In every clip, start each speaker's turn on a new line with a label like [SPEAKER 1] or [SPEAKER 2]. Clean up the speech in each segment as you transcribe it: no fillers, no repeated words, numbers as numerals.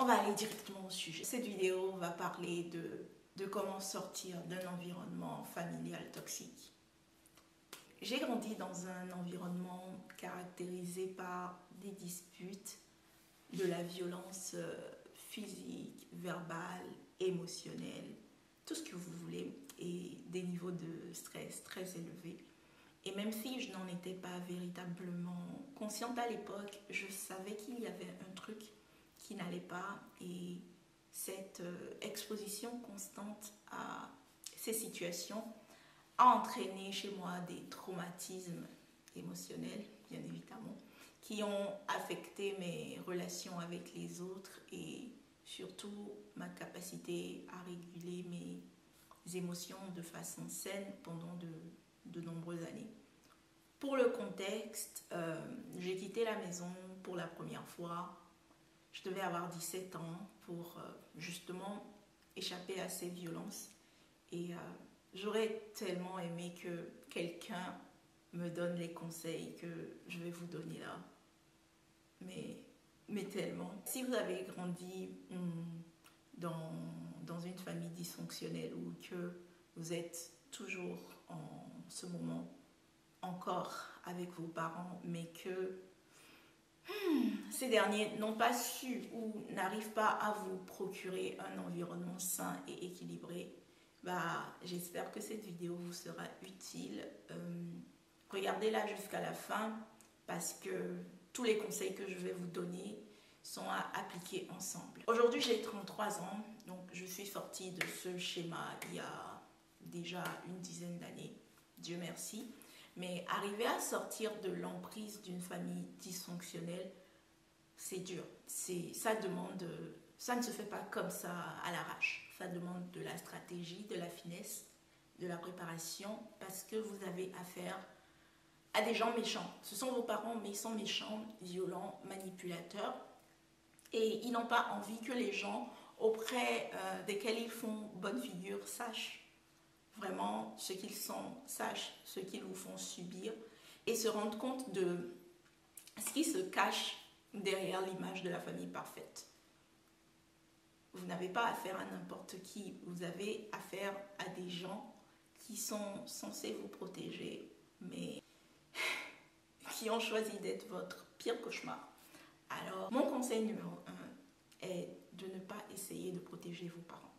[SPEAKER 1] On va aller directement au sujet. Cette vidéo va parler de comment sortir d'un environnement familial toxique. J'ai grandi dans un environnement caractérisé par des disputes, de la violence physique, verbale, émotionnelle, tout ce que vous voulez, et des niveaux de stress très élevés. Et même si je n'en étais pas véritablement consciente à l'époque, je savais qu'il y avait un truc qui n'allait pas, et cette exposition constante à ces situations a entraîné chez moi des traumatismes émotionnels, bien évidemment, qui ont affecté mes relations avec les autres et surtout ma capacité à réguler mes émotions de façon saine pendant de nombreuses années. Pour le contexte, j'ai quitté la maison pour la première fois. Je devais avoir 17 ans pour justement échapper à ces violences. Et j'aurais tellement aimé que quelqu'un me donne les conseils que je vais vous donner là. Mais tellement. Si vous avez grandi dans une famille dysfonctionnelle ou que vous êtes toujours en ce moment encore avec vos parents, mais que ces derniers n'ont pas su ou n'arrivent pas à vous procurer un environnement sain et équilibré, j'espère que cette vidéo vous sera utile. Regardez-la jusqu'à la fin parce que tous les conseils que je vais vous donner sont à appliquer ensemble. Aujourd'hui, j'ai 33 ans, donc je suis sortie de ce schéma il y a déjà une dizaine d'années, Dieu merci. Mais arriver à sortir de l'emprise d'une famille dysfonctionnelle, c'est dur. Ça ne se fait pas comme ça à l'arrache. Ça demande de la stratégie, de la finesse, de la préparation, parce que vous avez affaire à des gens méchants. Ce sont vos parents, mais ils sont méchants, violents, manipulateurs. Et ils n'ont pas envie que les gens auprès desquels ils font bonne figure sachent vraiment ce qu'ils sont, sachent ce qu'ils vous font subir et se rendent compte de ce qui se cache derrière l'image de la famille parfaite. Vous n'avez pas affaire à n'importe qui, vous avez affaire à des gens qui sont censés vous protéger, mais qui ont choisi d'être votre pire cauchemar. Alors, mon conseil numéro 1 est de ne pas essayer de protéger vos parents.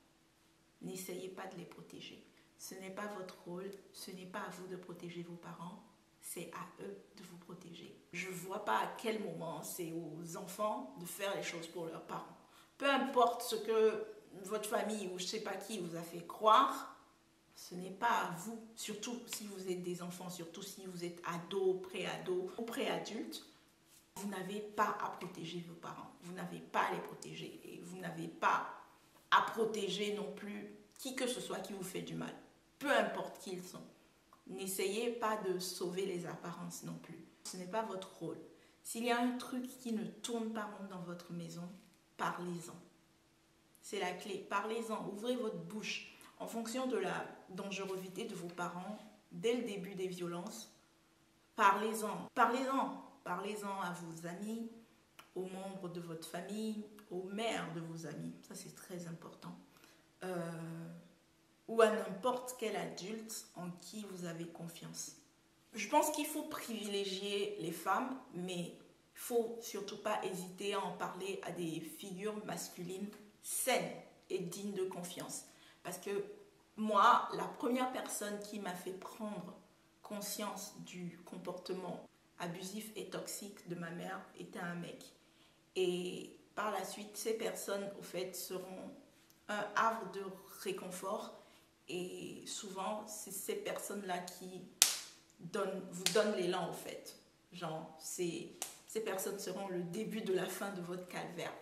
[SPEAKER 1] N'essayez pas de les protéger. Ce n'est pas votre rôle, ce n'est pas à vous de protéger vos parents, c'est à eux de vous protéger. Je ne vois pas à quel moment c'est aux enfants de faire les choses pour leurs parents. Peu importe ce que votre famille ou je ne sais pas qui vous a fait croire, ce n'est pas à vous, surtout si vous êtes des enfants, surtout si vous êtes ado, pré-ado ou pré-adulte, vous n'avez pas à protéger vos parents, vous n'avez pas à les protéger et vous n'avez pas à protéger non plus qui que ce soit qui vous fait du mal. Peu importe qui ils sont. N'essayez pas de sauver les apparences non plus. Ce n'est pas votre rôle. S'il y a un truc qui ne tourne pas rond dans votre maison, parlez-en. C'est la clé. Parlez-en. Ouvrez votre bouche. En fonction de la dangerosité de vos parents, dès le début des violences, parlez-en. Parlez-en. Parlez-en à vos amis, aux membres de votre famille, aux mères de vos amis. Ça, c'est très important. Ou à n'importe quel adulte en qui vous avez confiance. Je pense qu'il faut privilégier les femmes, mais il ne faut surtout pas hésiter à en parler à des figures masculines saines et dignes de confiance. Parce que moi, la première personne qui m'a fait prendre conscience du comportement abusif et toxique de ma mère était un mec. Et par la suite, ces personnes, au fait, seront un havre de réconfort. Et souvent, c'est ces personnes-là qui vous donnent l'élan, au fait. Genre, ces personnes seront le début de la fin de votre calvaire.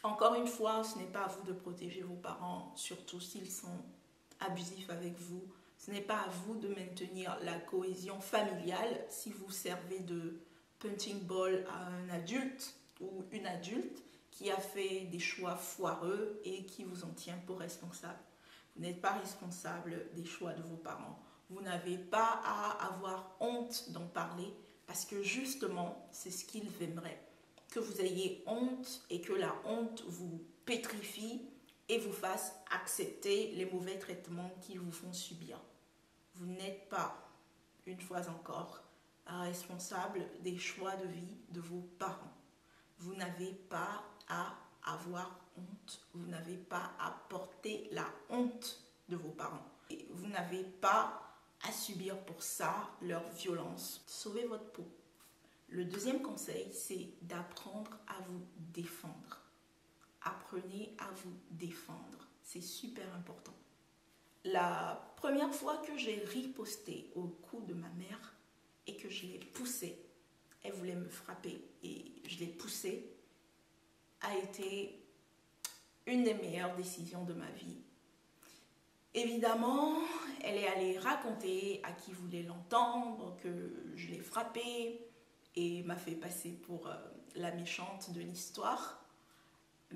[SPEAKER 1] Encore une fois, ce n'est pas à vous de protéger vos parents, surtout s'ils sont abusifs avec vous. Ce n'est pas à vous de maintenir la cohésion familiale si vous servez de punching ball à un adulte ou une adulte qui a fait des choix foireux et qui vous en tient pour responsable. Vous n'êtes pas responsable des choix de vos parents. Vous n'avez pas à avoir honte d'en parler parce que justement, c'est ce qu'ils aimeraient. que vous ayez honte et que la honte vous pétrifie et vous fasse accepter les mauvais traitements qu'ils vous font subir. Vous n'êtes pas, une fois encore, responsable des choix de vie de vos parents. Vous n'avez pas à avoir honte. Vous n'avez pas à porter la honte de vos parents. Et vous n'avez pas à subir pour ça leur violence. Sauvez votre peau. Le deuxième conseil, c'est d'apprendre à vous défendre. Apprenez à vous défendre. C'est super important. La première fois que j'ai riposté au cou de ma mère et que je l'ai poussée, elle voulait me frapper et je l'ai poussée, a été une des meilleures décisions de ma vie. Évidemment, elle est allée raconter à qui voulait l'entendre que je l'ai frappée et m'a fait passer pour la méchante de l'histoire.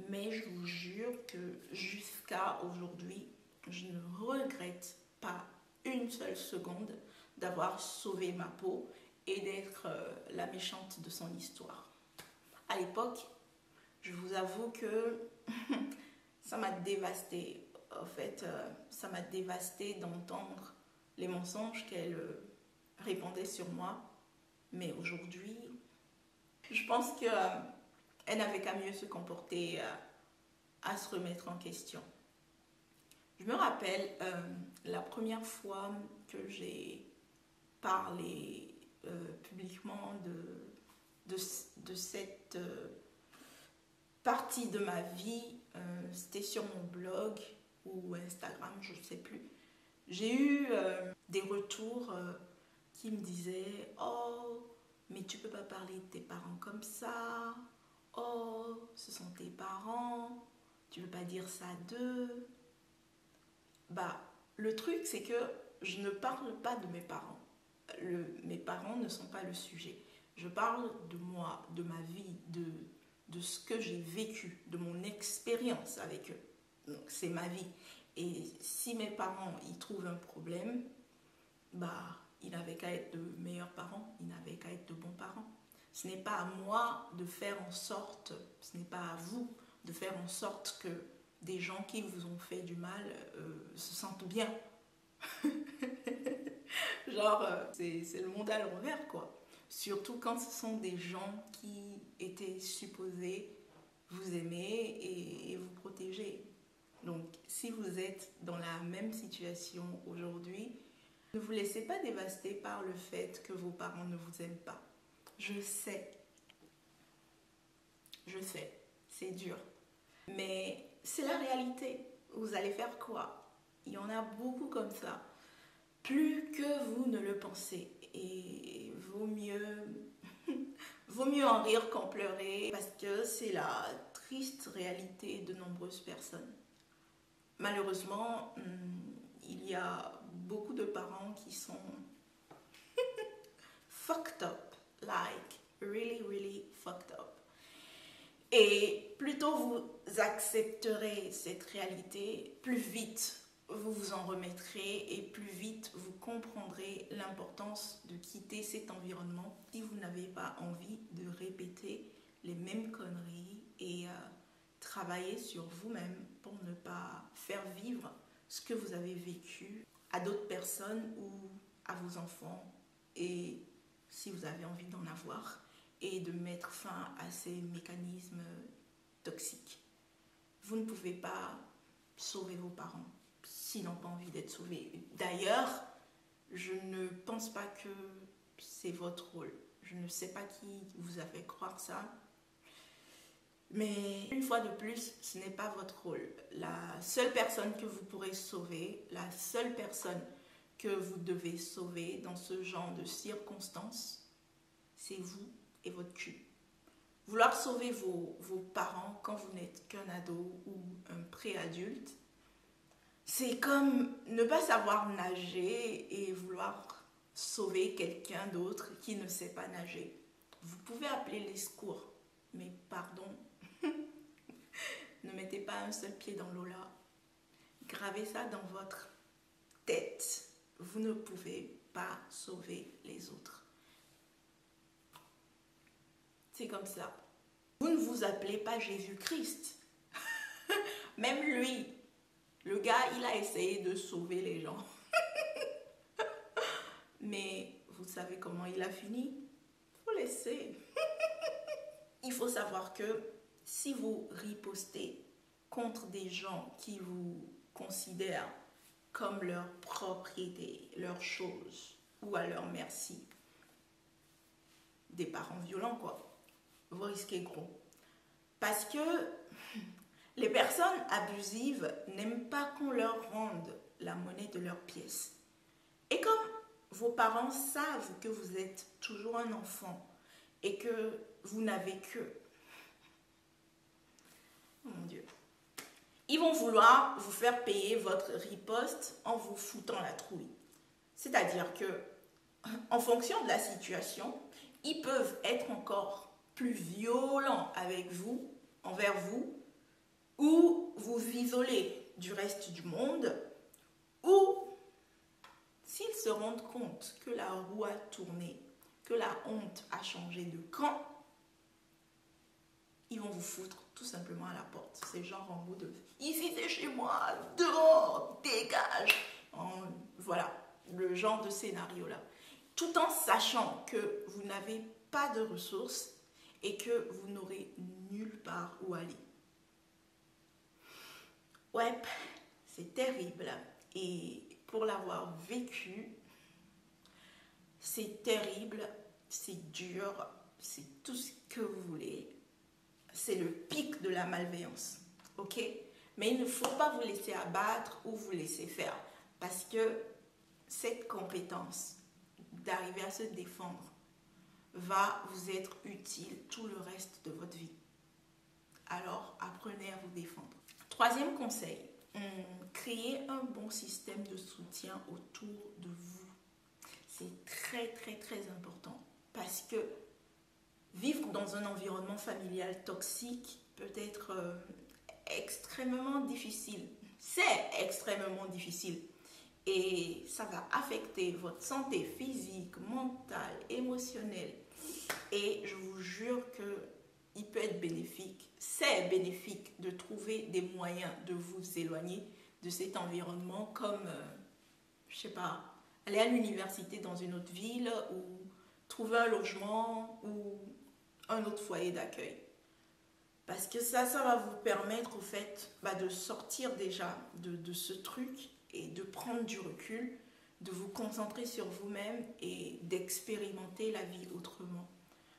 [SPEAKER 1] Mais je vous jure que jusqu'à aujourd'hui, je ne regrette pas une seule seconde d'avoir sauvé ma peau et d'être la méchante de son histoire. À l'époque, je vous avoue que ça m'a dévastée. En fait, ça m'a dévastée d'entendre les mensonges qu'elle répandait sur moi. Mais aujourd'hui, je pense qu'elle n'avait qu'à mieux se comporter, à se remettre en question. Je me rappelle la première fois que j'ai parlé publiquement de cette partie de ma vie. C'était sur mon blog ou Instagram, je ne sais plus. J'ai eu des retours qui me disaient « Oh, mais tu ne peux pas parler de tes parents comme ça. Oh, ce sont tes parents. Tu ne veux pas dire ça d'eux. » Bah, le truc, c'est que je ne parle pas de mes parents. Mes parents ne sont pas le sujet. Je parle de moi, de ma vie, de ce que j'ai vécu, de mon expérience avec eux. Donc, c'est ma vie. Et si mes parents y trouvent un problème, bah, ils n'avaient qu'à être de meilleurs parents, ils n'avaient qu'à être de bons parents. Ce n'est pas à moi de faire en sorte, ce n'est pas à vous de faire en sorte que des gens qui vous ont fait du mal se sentent bien. Genre, c'est le monde à l'envers, quoi. Surtout quand ce sont des gens qui étaient supposés vous aimer et vous protéger. Donc, si vous êtes dans la même situation aujourd'hui, ne vous laissez pas dévaster par le fait que vos parents ne vous aiment pas. Je sais, c'est dur. Mais c'est la réalité. Vous allez faire quoi? Il y en a beaucoup comme ça. Plus que vous ne le pensez. Et vaut mieux en rire qu'en pleurer. Parce que c'est la triste réalité de nombreuses personnes. Malheureusement, il y a beaucoup de parents qui sont fucked up. Like, really, really fucked up. Et plus tôt vous accepterez cette réalité, plus vite vous vous en remettrez et plus vite vous comprendrez l'importance de quitter cet environnement si vous n'avez pas envie de répéter les mêmes conneries et travailler sur vous-même pour ne pas faire vivre ce que vous avez vécu à d'autres personnes ou à vos enfants et si vous avez envie d'en avoir. Et de mettre fin à ces mécanismes toxiques. Vous ne pouvez pas sauver vos parents s'ils n'ont pas envie d'être sauvés. D'ailleurs, je ne pense pas que c'est votre rôle. Je ne sais pas qui vous a fait croire ça. Mais une fois de plus, ce n'est pas votre rôle. La seule personne que vous pourrez sauver, la seule personne que vous devez sauver dans ce genre de circonstances, c'est vous et votre cul. Vouloir sauver vos parents quand vous n'êtes qu'un ado ou un pré-adulte, c'est comme ne pas savoir nager et vouloir sauver quelqu'un d'autre qui ne sait pas nager. Vous pouvez appeler les secours, mais pardon, ne mettez pas un seul pied dans l'eau là. Gravez ça dans votre tête. Vous ne pouvez pas sauver les autres. C'est comme ça. vous ne vous appelez pas Jésus-Christ. Même lui, le gars, il a essayé de sauver les gens. Mais vous savez comment il a fini? Il faut laisser. Il faut savoir que si vous ripostez contre des gens qui vous considèrent comme leur propriété, leur chose, ou à leur merci, des parents violents quoi, vous risquez gros. Parce que les personnes abusives n'aiment pas qu'on leur rende la monnaie de leur pièce. Et comme vos parents savent que vous êtes toujours un enfant et que vous n'avez que... Oh mon Dieu. Ils vont vouloir vous faire payer votre riposte en vous foutant la trouille. C'est-à-dire que, en fonction de la situation, ils peuvent être encore plus violents avec vous, envers vous, ou vous isoler du reste du monde, ou s'ils se rendent compte que la roue a tourné, que la honte a changé de camp, ils vont vous foutre tout simplement à la porte. C'est genre en mode de ici c'est chez moi, dehors, dégage. Voilà, le genre de scénario là. Tout en sachant que vous n'avez pas de ressources et que vous n'aurez nulle part où aller. Ouais, c'est terrible. Et pour l'avoir vécu, c'est terrible, c'est dur, c'est tout ce que vous voulez. C'est le pic de la malveillance, ok? Mais il ne faut pas vous laisser abattre ou vous laisser faire. Parce que cette compétence d'arriver à se défendre va vous être utile tout le reste de votre vie. Alors, apprenez à vous défendre. Troisième conseil, créez un bon système de soutien autour de vous. C'est très, très, très important parce que vivre dans un environnement familial toxique peut être extrêmement difficile. C'est extrêmement difficile. Et ça va affecter votre santé physique, mentale, émotionnelle. Et je vous jure qu'il peut être bénéfique. C'est bénéfique de trouver des moyens de vous éloigner de cet environnement comme, je sais pas, aller à l'université dans une autre ville ou trouver un logement ou un autre foyer d'accueil. Parce que ça va vous permettre au fait de sortir déjà de ce truc et de prendre du recul, de vous concentrer sur vous-même et d'expérimenter la vie autrement.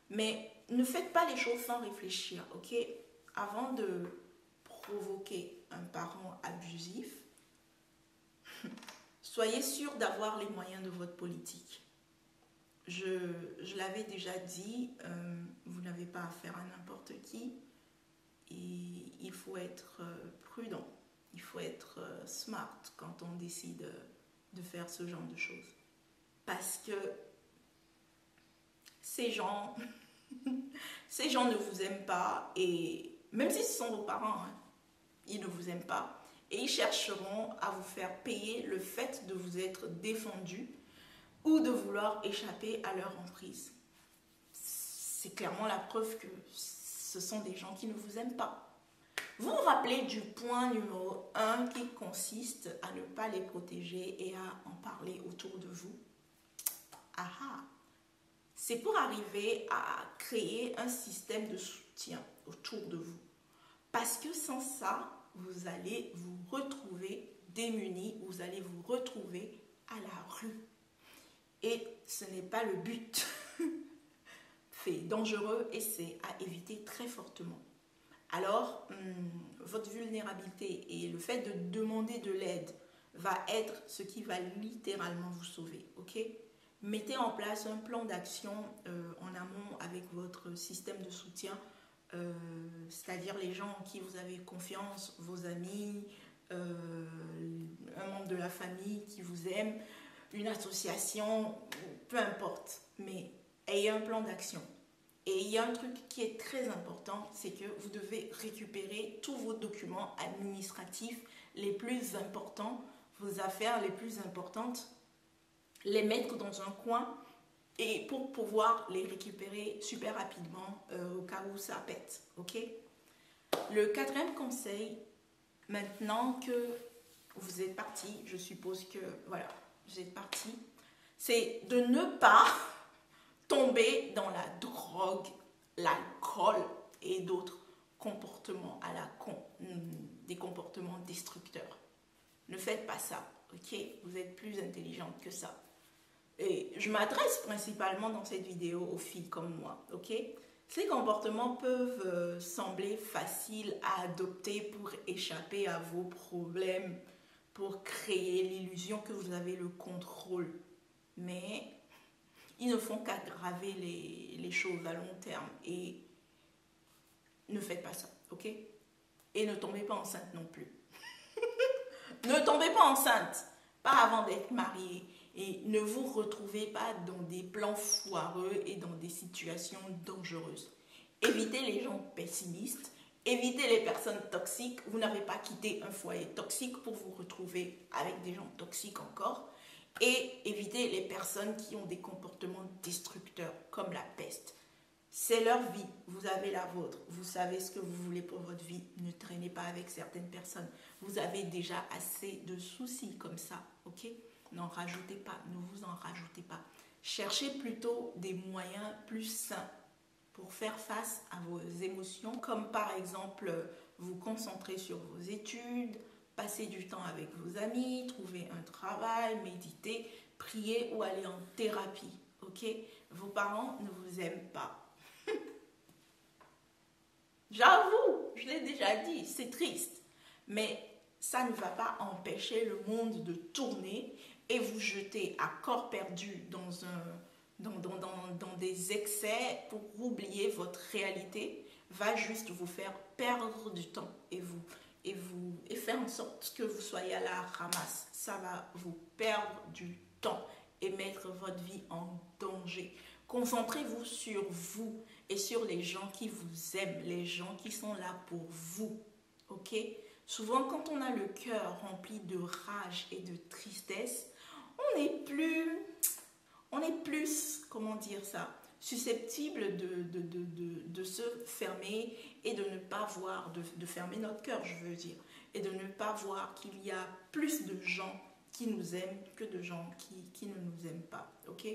[SPEAKER 1] Mais ne faites pas les choses sans réfléchir, ok? Avant de provoquer un parent abusif, soyez sûr d'avoir les moyens de votre politique. Je l'avais déjà dit, vous n'avez pas affaire à n'importe qui et il faut être prudent, il faut être smart quand on décide de faire ce genre de choses. Parce que ces gens ne vous aiment pas et même si ce sont vos parents, ils ne vous aiment pas et ils chercheront à vous faire payer le fait de vous être défendu ou de vouloir échapper à leur emprise. C'est clairement la preuve que ce sont des gens qui ne vous aiment pas. Vous vous rappelez du point numéro 1 qui consiste à ne pas les protéger et à en parler autour de vous. Aha! C'est pour arriver à créer un système de soutien autour de vous. Parce que sans ça, vous allez vous retrouver démunis, vous allez vous retrouver à la rue. Et ce n'est pas le but. C'est dangereux et c'est à éviter très fortement. Alors, votre vulnérabilité et le fait de demander de l'aide va être ce qui va littéralement vous sauver, ok? Mettez en place un plan d'action en amont avec votre système de soutien, c'est-à-dire les gens en qui vous avez confiance, vos amis, un membre de la famille qui vous aime, une association, peu importe, mais ayez un plan d'action. Et il y a un truc qui est très important, c'est que vous devez récupérer tous vos documents administratifs les plus importants, vos affaires les plus importantes, les mettre dans un coin et pour pouvoir les récupérer super rapidement au cas où ça pète, ok? Le quatrième conseil, maintenant que vous êtes parti, je suppose que, voilà, vous êtes parti, c'est de ne pas tomber dans la drogue, l'alcool et d'autres comportements à la con, des comportements destructeurs. Ne faites pas ça, ok? Vous êtes plus intelligente que ça. Et je m'adresse principalement dans cette vidéo aux filles comme moi, ok? Ces comportements peuvent sembler faciles à adopter pour échapper à vos problèmes, pour créer l'illusion que vous avez le contrôle. Mais ils ne font qu'aggraver les choses à long terme. Et ne faites pas ça, ok? Et ne tombez pas enceinte non plus. Ne tombez pas enceinte, pas avant d'être marié. Et ne vous retrouvez pas dans des plans foireux et dans des situations dangereuses. Évitez les gens pessimistes, évitez les personnes toxiques. Vous n'avez pas quitté un foyer toxique pour vous retrouver avec des gens toxiques encore. Et évitez les personnes qui ont des comportements destructeurs comme la peste. C'est leur vie, vous avez la vôtre, vous savez ce que vous voulez pour votre vie, ne traînez pas avec certaines personnes. Vous avez déjà assez de soucis comme ça, ok? N'en rajoutez pas, ne vous en rajoutez pas. Cherchez plutôt des moyens plus sains pour faire face à vos émotions, comme par exemple vous concentrer sur vos études, passer du temps avec vos amis, trouver un travail, méditer, prier ou aller en thérapie, ok? Vos parents ne vous aiment pas. J'avoue, je l'ai déjà dit, c'est triste. Mais ça ne va pas empêcher le monde de tourner et vous jeter à corps perdu dans des excès pour oublier votre réalité, va juste vous faire perdre du temps et faire en sorte que vous soyez à la ramasse. Ça va vous perdre du temps et mettre votre vie en danger. Concentrez-vous sur vous et sur les gens qui vous aiment, les gens qui sont là pour vous, ok? Souvent, quand on a le cœur rempli de rage et de tristesse, on est plus, comment dire ça, susceptible de se fermer et de ne pas voir, de fermer notre cœur, je veux dire, et de ne pas voir qu'il y a plus de gens qui nous aiment que de gens qui ne nous aiment pas, ok?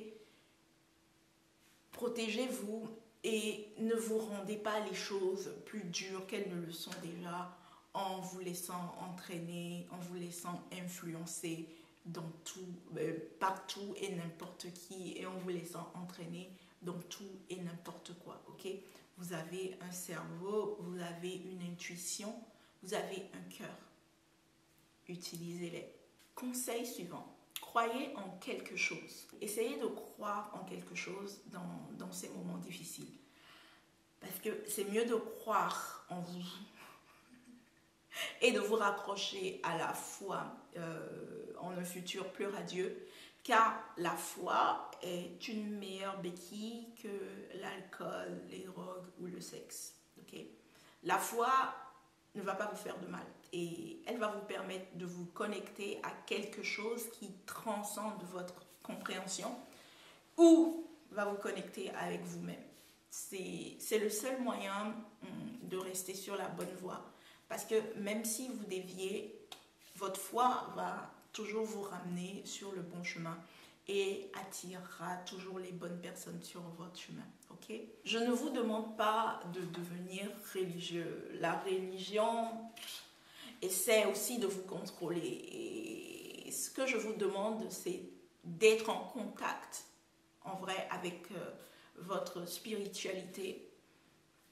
[SPEAKER 1] Protégez-vous et ne vous rendez pas les choses plus dures qu'elles ne le sont déjà en vous laissant entraîner, en vous laissant influencer dans tout, partout et n'importe qui, et en vous laissant entraîner dans tout et n'importe quoi, ok? Vous avez un cerveau, vous avez une intuition, vous avez un cœur. Utilisez-les. Conseil suivant. Croyez en quelque chose. Essayez de croire en quelque chose dans ces moments difficiles. Parce que c'est mieux de croire en vous et de vous raccrocher à la foi en un futur plus radieux, car la foi est une meilleure béquille que l'alcool, les drogues ou le sexe. Okay? La foi ne va pas vous faire de mal et elle va vous permettre de vous connecter à quelque chose qui transcende votre compréhension ou va vous connecter avec vous-même. C'est le seul moyen de rester sur la bonne voie. Parce que même si vous déviez, votre foi va toujours vous ramener sur le bon chemin et attirera toujours les bonnes personnes sur votre chemin. Ok? Je ne vous demande pas de devenir religieux. La religion essaie aussi de vous contrôler. Et ce que je vous demande, c'est d'être en contact, en vrai, avec votre spiritualité.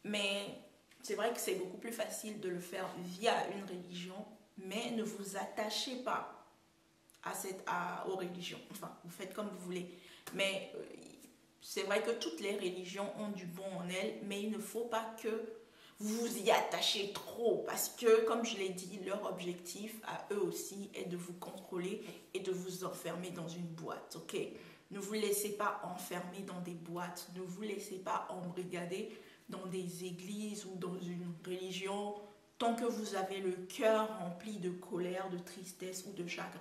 [SPEAKER 1] Mais c'est vrai que c'est beaucoup plus facile de le faire via une religion, mais ne vous attachez pas aux religions. Enfin, vous faites comme vous voulez. Mais c'est vrai que toutes les religions ont du bon en elles, mais il ne faut pas que vous vous y attachez trop, parce que, comme je l'ai dit, leur objectif à eux aussi est de vous contrôler et de vous enfermer dans une boîte, ok? Ne vous laissez pas enfermer dans des boîtes, ne vous laissez pas embrigader dans des églises ou dans une religion tant que vous avez le cœur rempli de colère, de tristesse ou de chagrin.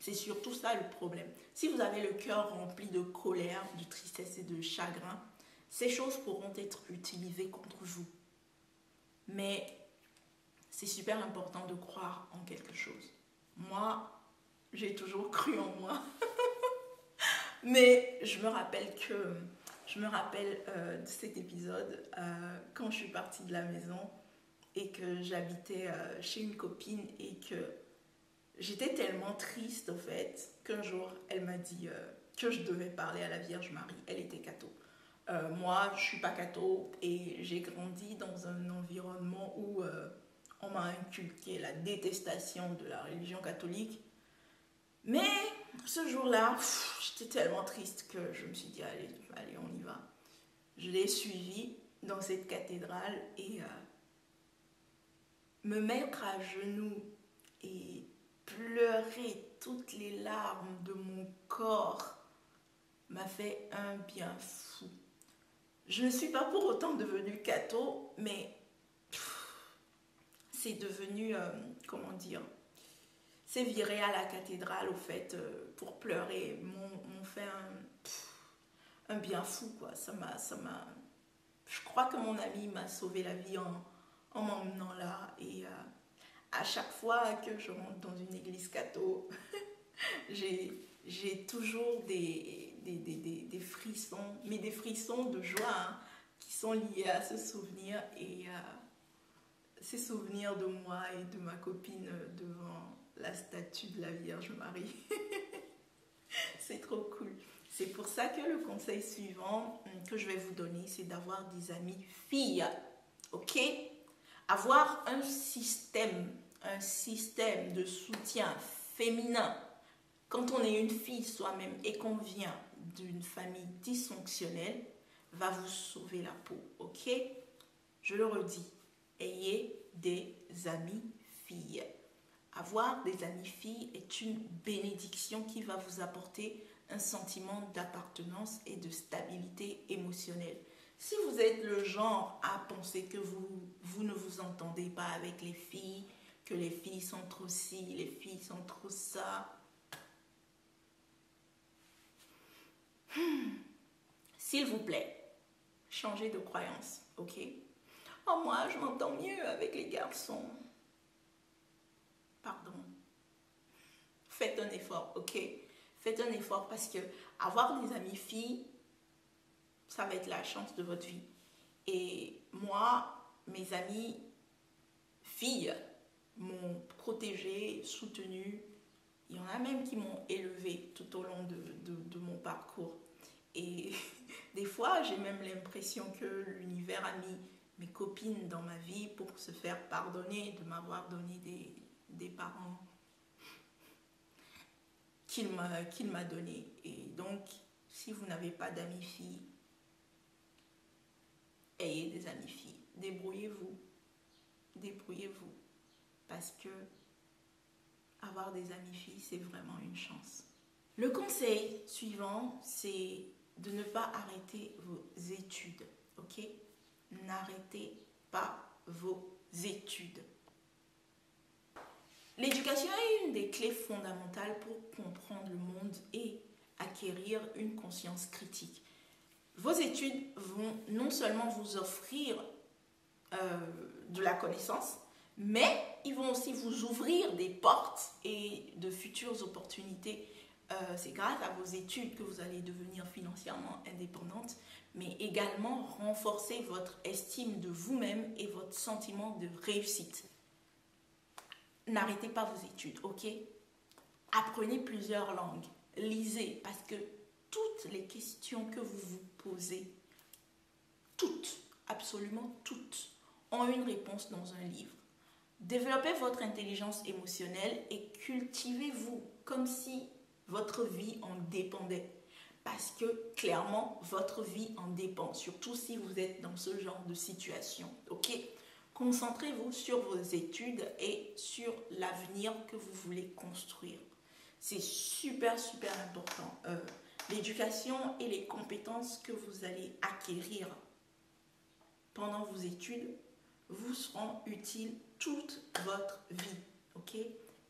[SPEAKER 1] C'est surtout ça le problème. Si vous avez le cœur rempli de colère, de tristesse et de chagrin, ces choses pourront être utilisées contre vous. Mais c'est super important de croire en quelque chose. Moi, j'ai toujours cru en moi. Mais je me rappelle de cet épisode quand je suis partie de la maison et que j'habitais chez une copine et que j'étais tellement triste au fait qu'un jour elle m'a dit que je devais parler à la Vierge Marie. Elle était catho. Moi, je suis pas catho et j'ai grandi dans un environnement où on m'a inculqué la détestation de la religion catholique. Mais ce jour-là, j'étais tellement triste que je me suis dit, allez, on y va. Je l'ai suivi dans cette cathédrale et me mettre à genoux et pleurer toutes les larmes de mon corps m'a fait un bien fou. Je ne suis pas pour autant devenue catho, mais c'est devenu, c'est viré à la cathédrale au fait pour pleurer m'ont fait un bien fou quoi. Je crois que mon ami m'a sauvé la vie en m'emmenant là et à chaque fois que je rentre dans une église catho, j'ai toujours des frissons, mais des frissons de joie hein, qui sont liés à ce souvenir et ces souvenirs de moi et de ma copine devant la statue de la Vierge Marie. C'est trop cool. C'est pour ça que le conseil suivant que je vais vous donner, c'est d'avoir des amies filles. Ok? Avoir un système de soutien féminin. Quand on est une fille soi-même et qu'on vient d'une famille dysfonctionnelle, va vous sauver la peau. Ok? Je le redis. Ayez des amies filles. Avoir des amies filles est une bénédiction qui va vous apporter un sentiment d'appartenance et de stabilité émotionnelle. Si vous êtes le genre à penser que vous ne vous entendez pas avec les filles, que les filles sont trop ci, les filles sont trop ça, s'il vous plaît, changez de croyance, ok? Oh, moi, je m'entends mieux avec les garçons. Pardon. Faites un effort, ok? Faites un effort parce que avoir des amies filles, ça va être la chance de votre vie. Et moi, mes amies filles m'ont protégée, soutenue. Il y en a même qui m'ont élevée tout au long de mon parcours. Et des fois, j'ai même l'impression que l'univers a mis mes copines dans ma vie pour se faire pardonner de m'avoir donné des parents qu'il m'a donné. Et donc, si vous n'avez pas d'amis filles, ayez des amis filles. Débrouillez-vous. Débrouillez-vous. Parce que avoir des amis filles, c'est vraiment une chance. Le conseil suivant, c'est de ne pas arrêter vos études. Ok? N'arrêtez pas vos études. L'éducation est une des clés fondamentales pour comprendre le monde et acquérir une conscience critique. Vos études vont non seulement vous offrir de la connaissance, mais ils vont aussi vous ouvrir des portes et de futures opportunités. C'est grâce à vos études que vous allez devenir financièrement indépendante, mais également renforcer votre estime de vous-même et votre sentiment de réussite. N'arrêtez pas vos études, ok? Apprenez plusieurs langues, lisez, parce que toutes les questions que vous vous posez, toutes, absolument toutes, ont une réponse dans un livre. Développez votre intelligence émotionnelle et cultivez-vous comme si votre vie en dépendait. Parce que clairement, votre vie en dépend, surtout si vous êtes dans ce genre de situation, ok? Concentrez-vous sur vos études et sur l'avenir que vous voulez construire. C'est super, super important. L'éducation et les compétences que vous allez acquérir pendant vos études vous seront utiles toute votre vie. Ok?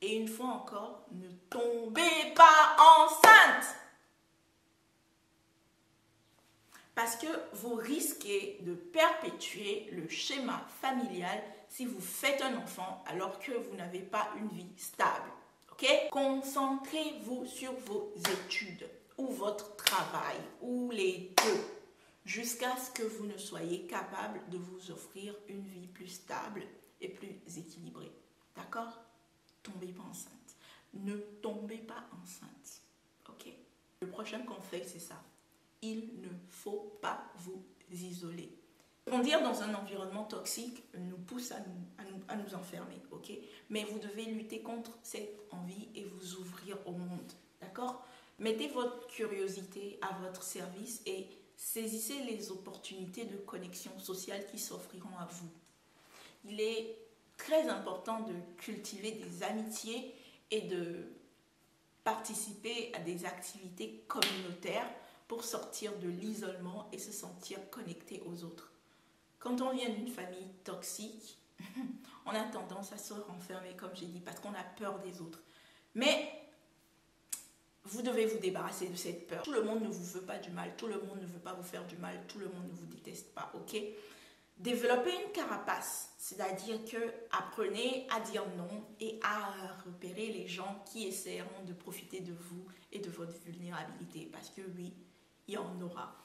[SPEAKER 1] Et une fois encore, ne tombez pas enceinte. Parce que vous risquez de perpétuer le schéma familial si vous faites un enfant alors que vous n'avez pas une vie stable. Ok? Concentrez-vous sur vos études ou votre travail ou les deux jusqu'à ce que vous ne soyez capable de vous offrir une vie plus stable et plus équilibrée. D'accord? Tombez pas enceinte. Ne tombez pas enceinte. Ok? Le prochain conseil, c'est ça. Il ne faut pas vous isoler. Grandir dans un environnement toxique nous pousse à nous enfermer, ok? Mais vous devez lutter contre cette envie et vous ouvrir au monde, d'accord? Mettez votre curiosité à votre service et saisissez les opportunités de connexion sociale qui s'offriront à vous. Il est très important de cultiver des amitiés et de participer à des activités communautaires pour sortir de l'isolement et se sentir connecté aux autres. Quand on vient d'une famille toxique, on a tendance à se renfermer, comme j'ai dit, parce qu'on a peur des autres. Mais vous devez vous débarrasser de cette peur. Tout le monde ne vous veut pas du mal, tout le monde ne veut pas vous faire du mal, tout le monde ne vous déteste pas, ok? Développez une carapace, c'est-à-dire que apprenez à dire non et à repérer les gens qui essaieront de profiter de vous et de votre vulnérabilité, parce que oui, il y en aura.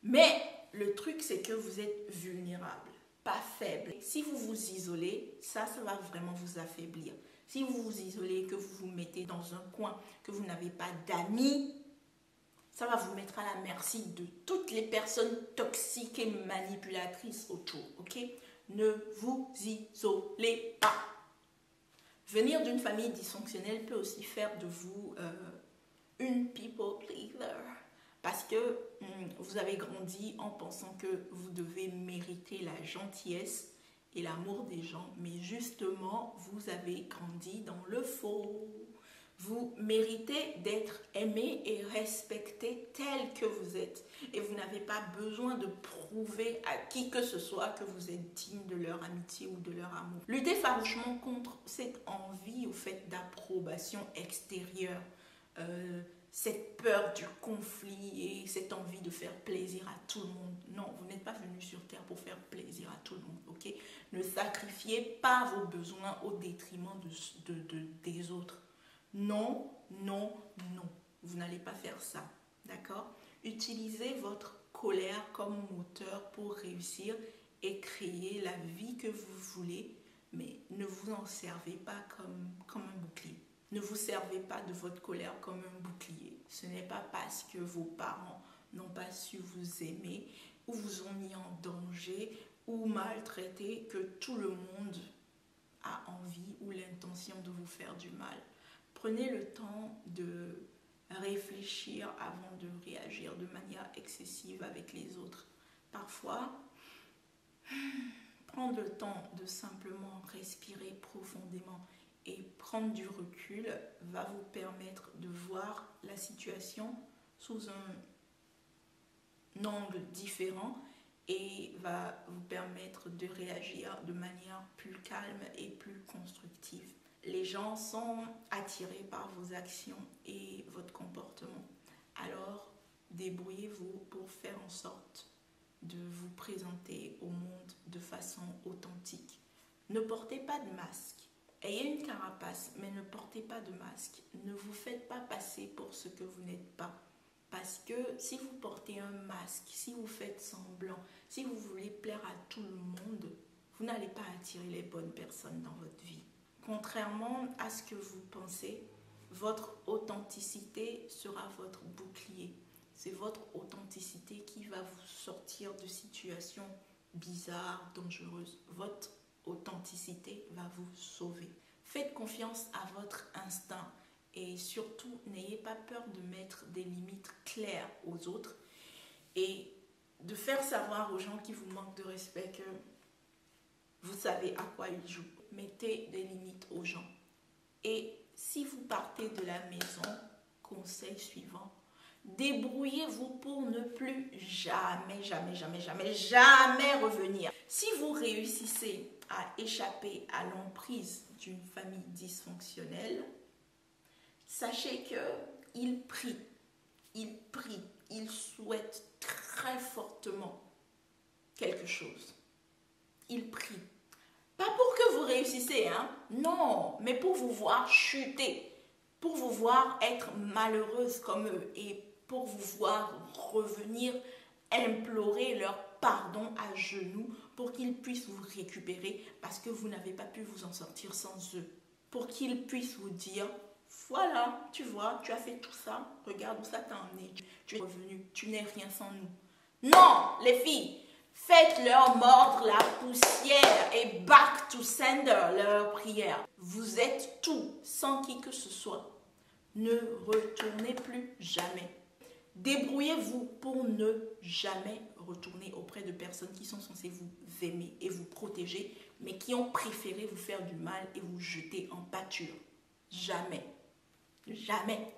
[SPEAKER 1] Mais le truc, c'est que vous êtes vulnérable, pas faible. Si vous vous isolez, ça va vraiment vous affaiblir. Si vous vous isolez, que vous vous mettez dans un coin, que vous n'avez pas d'amis, ça va vous mettre à la merci de toutes les personnes toxiques et manipulatrices autour, ok? Ne vous isolez pas. Venir d'une famille dysfonctionnelle peut aussi faire de vous une people pleaser. Parce que vous avez grandi en pensant que vous devez mériter la gentillesse et l'amour des gens. Mais justement, vous avez grandi dans le faux. Vous méritez d'être aimé et respecté tel que vous êtes. Et vous n'avez pas besoin de prouver à qui que ce soit que vous êtes digne de leur amitié ou de leur amour. Luttez farouchement contre cette envie au fait d'approbation extérieure. Cette peur du conflit et cette envie de faire plaisir à tout le monde. Non, vous n'êtes pas venu sur Terre pour faire plaisir à tout le monde, ok? Ne sacrifiez pas vos besoins au détriment des autres. Non, non, non. Vous n'allez pas faire ça, d'accord? Utilisez votre colère comme moteur pour réussir et créer la vie que vous voulez, mais ne vous en servez pas comme un bouclier. Ne vous servez pas de votre colère comme un bouclier. Ce n'est pas parce que vos parents n'ont pas su vous aimer ou vous ont mis en danger ou maltraité que tout le monde a envie ou l'intention de vous faire du mal. Prenez le temps de réfléchir avant de réagir de manière excessive avec les autres. Parfois, prendre le temps de simplement respirer profondément et prendre du recul va vous permettre de voir la situation sous un angle différent et va vous permettre de réagir de manière plus calme et plus constructive. Les gens sont attirés par vos actions et votre comportement. Alors, débrouillez-vous pour faire en sorte de vous présenter au monde de façon authentique. Ne portez pas de masque. Ayez une carapace, mais ne portez pas de masque. Ne vous faites pas passer pour ce que vous n'êtes pas. Parce que si vous portez un masque, si vous faites semblant, si vous voulez plaire à tout le monde, vous n'allez pas attirer les bonnes personnes dans votre vie. Contrairement à ce que vous pensez, votre authenticité sera votre bouclier. C'est votre authenticité qui va vous sortir de situations bizarres, dangereuses. Votre authenticité va vous sauver. Faites confiance à votre instinct et surtout n'ayez pas peur de mettre des limites claires aux autres et de faire savoir aux gens qui vous manquent de respect que vous savez à quoi ils jouent. Mettez des limites aux gens. Et si vous partez de la maison, conseil suivant, débrouillez-vous pour ne plus jamais revenir. Si vous réussissez à échapper à l'emprise d'une famille dysfonctionnelle, sachez qu'il prie, il souhaite très fortement quelque chose. Il prie. Pas pour que vous réussissez, hein? Non, mais pour vous voir chuter, pour vous voir être malheureuse comme eux et pour vous voir revenir implorer leur pardon à genoux pour qu'ils puissent vous récupérer parce que vous n'avez pas pu vous en sortir sans eux. Pour qu'ils puissent vous dire, voilà, tu vois, tu as fait tout ça, regarde où ça t'a emmené, tu es revenu, tu n'es rien sans nous. Non, les filles, faites-leur mordre la poussière et back to sender leur prière. Vous êtes tout sans qui que ce soit. Ne retournez plus jamais. Débrouillez-vous pour ne jamais retourner auprès de personnes qui sont censées vous aimer et vous protéger, mais qui ont préféré vous faire du mal et vous jeter en pâture. Jamais. Jamais.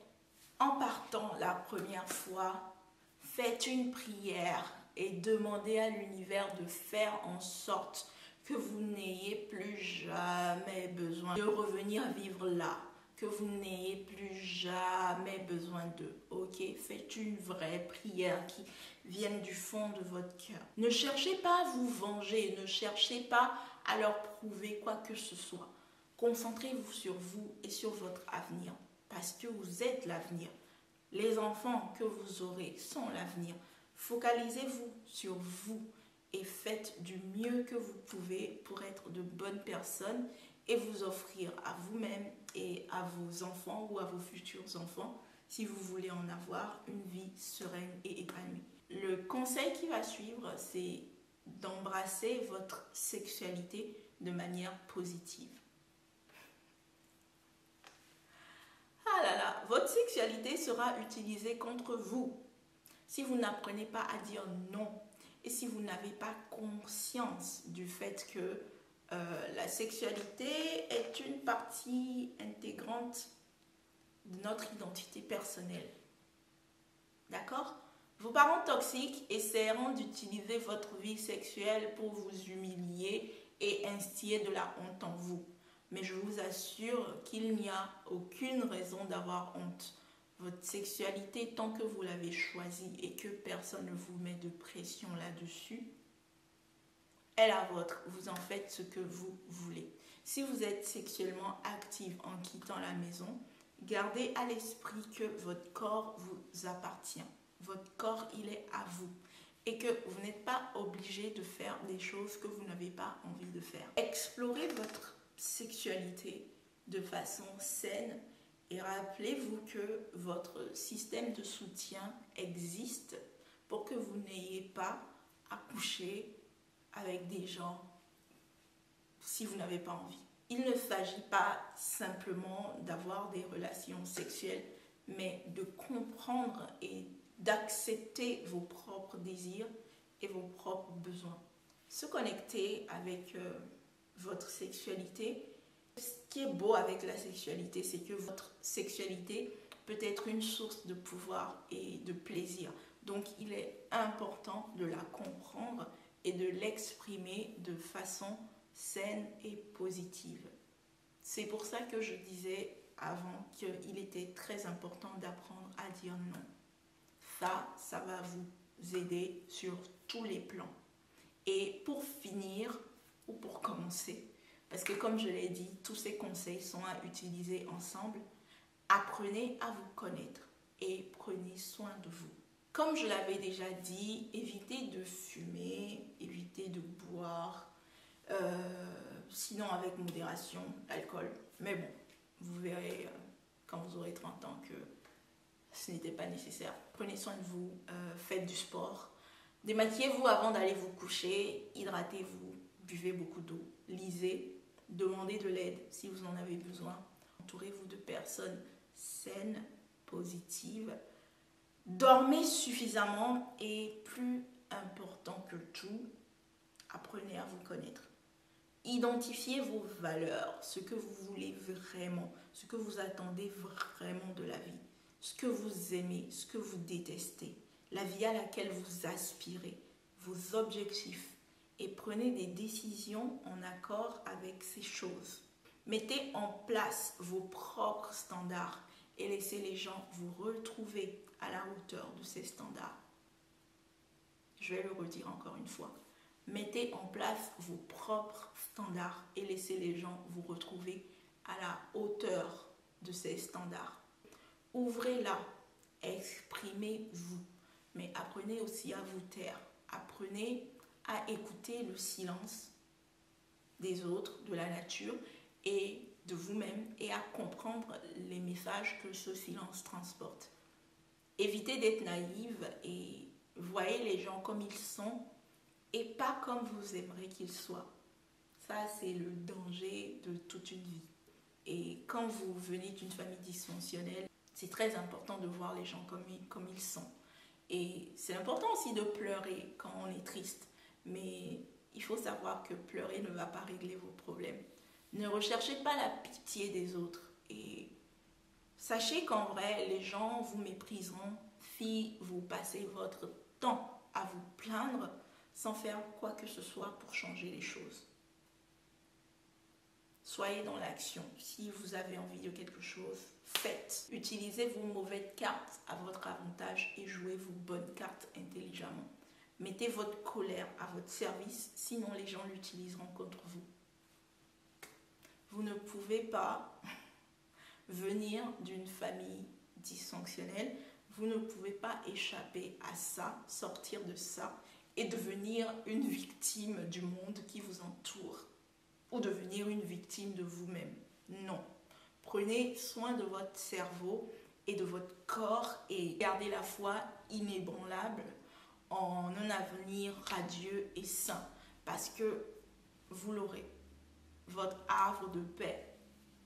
[SPEAKER 1] En partant la première fois, faites une prière et demandez à l'univers de faire en sorte que vous n'ayez plus jamais besoin de revenir vivre là. Que vous n'ayez plus jamais besoin d'eux, ok? Faites une vraie prière qui vienne du fond de votre cœur. Ne cherchez pas à vous venger, ne cherchez pas à leur prouver quoi que ce soit. Concentrez-vous sur vous et sur votre avenir, parce que vous êtes l'avenir. Les enfants que vous aurez sont l'avenir. Focalisez-vous sur vous et faites du mieux que vous pouvez pour être de bonnes personnes et vous offrir à vous-même et à vos enfants ou à vos futurs enfants, si vous voulez en avoir, une vie sereine et épanouie. Le conseil qui va suivre, c'est d'embrasser votre sexualité de manière positive. Ah là là, votre sexualité sera utilisée contre vous si vous n'apprenez pas à dire non et si vous n'avez pas conscience du fait que la sexualité est une partie intégrante de notre identité personnelle. D'accord? Vos parents toxiques essaieront d'utiliser votre vie sexuelle pour vous humilier et instiller de la honte en vous. Mais je vous assure qu'il n'y a aucune raison d'avoir honte. Votre sexualité, tant que vous l'avez choisie et que personne ne vous met de pression là-dessus, est la vôtre. Vous en faites ce que vous voulez. Si vous êtes sexuellement active en quittant la maison, gardez à l'esprit que votre corps vous appartient. Votre corps, il est à vous. Et que vous n'êtes pas obligé de faire des choses que vous n'avez pas envie de faire. Explorez votre sexualité de façon saine et rappelez-vous que votre système de soutien existe pour que vous n'ayez pas à coucher avec des gens si vous n'avez pas envie. Il ne s'agit pas simplement d'avoir des relations sexuelles, mais de comprendre et d'accepter vos propres désirs et vos propres besoins. Se connecter avec votre sexualité. Ce qui est beau avec la sexualité, c'est que votre sexualité peut être une source de pouvoir et de plaisir. Donc il est important de la comprendre et de l'exprimer de façon saine et positive. C'est pour ça que je disais avant qu'il était très important d'apprendre à dire non. Ça va vous aider sur tous les plans. Et pour finir, ou pour commencer, parce que comme je l'ai dit, tous ces conseils sont à utiliser ensemble, apprenez à vous connaître et prenez soin de vous. Comme je l'avais déjà dit, évitez de fumer, évitez de boire, sinon avec modération, l'alcool. Mais bon, vous verrez quand vous aurez 30 ans que ce n'était pas nécessaire. Prenez soin de vous, faites du sport, démaquillez-vous avant d'aller vous coucher, hydratez-vous, buvez beaucoup d'eau, lisez, demandez de l'aide si vous en avez besoin. Entourez-vous de personnes saines, positives. Dormez suffisamment et plus important que tout, apprenez à vous connaître. Identifiez vos valeurs, ce que vous voulez vraiment, ce que vous attendez vraiment de la vie, ce que vous aimez, ce que vous détestez, la vie à laquelle vous aspirez, vos objectifs et prenez des décisions en accord avec ces choses. Mettez en place vos propres standards et laissez les gens vous retrouver à la hauteur de ces standards. Je vais le redire encore une fois. Mettez en place vos propres standards et laissez les gens vous retrouver à la hauteur de ces standards. Ouvrez-la, exprimez-vous, mais apprenez aussi à vous taire. Apprenez à écouter le silence des autres, de la nature et de vous-même et à comprendre les messages que ce silence transporte. Évitez d'être naïve et voyez les gens comme ils sont et pas comme vous aimeriez qu'ils soient. Ça, c'est le danger de toute une vie. Et quand vous venez d'une famille dysfonctionnelle, c'est très important de voir les gens comme ils sont. Et c'est important aussi de pleurer quand on est triste. Mais il faut savoir que pleurer ne va pas régler vos problèmes. Ne recherchez pas la pitié des autres. Et sachez qu'en vrai, les gens vous mépriseront si vous passez votre temps à vous plaindre sans faire quoi que ce soit pour changer les choses. Soyez dans l'action. Si vous avez envie de quelque chose, faites. Utilisez vos mauvaises cartes à votre avantage et jouez vos bonnes cartes intelligemment. Mettez votre colère à votre service, sinon les gens l'utiliseront contre vous. Vous ne pouvez pas venir d'une famille dysfonctionnelle. Vous ne pouvez pas échapper à ça, sortir de ça et devenir une victime du monde qui vous entoure ou devenir une victime de vous-même. Non. Prenez soin de votre cerveau et de votre corps et gardez la foi inébranlable en un avenir radieux et sain parce que vous l'aurez. Votre havre de paix,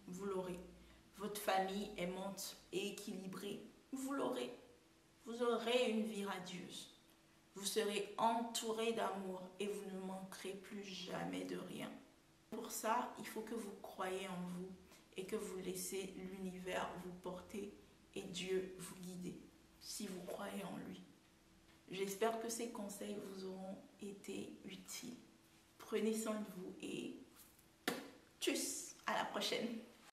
[SPEAKER 1] vous l'aurez. Votre famille aimante et équilibrée, vous l'aurez. Vous aurez une vie radieuse. Vous serez entouré d'amour et vous ne manquerez plus jamais de rien. Pour ça, il faut que vous croyez en vous et que vous laissez l'univers vous porter et Dieu vous guider si vous croyez en lui. J'espère que ces conseils vous auront été utiles. Prenez soin de vous et tchuss, à la prochaine.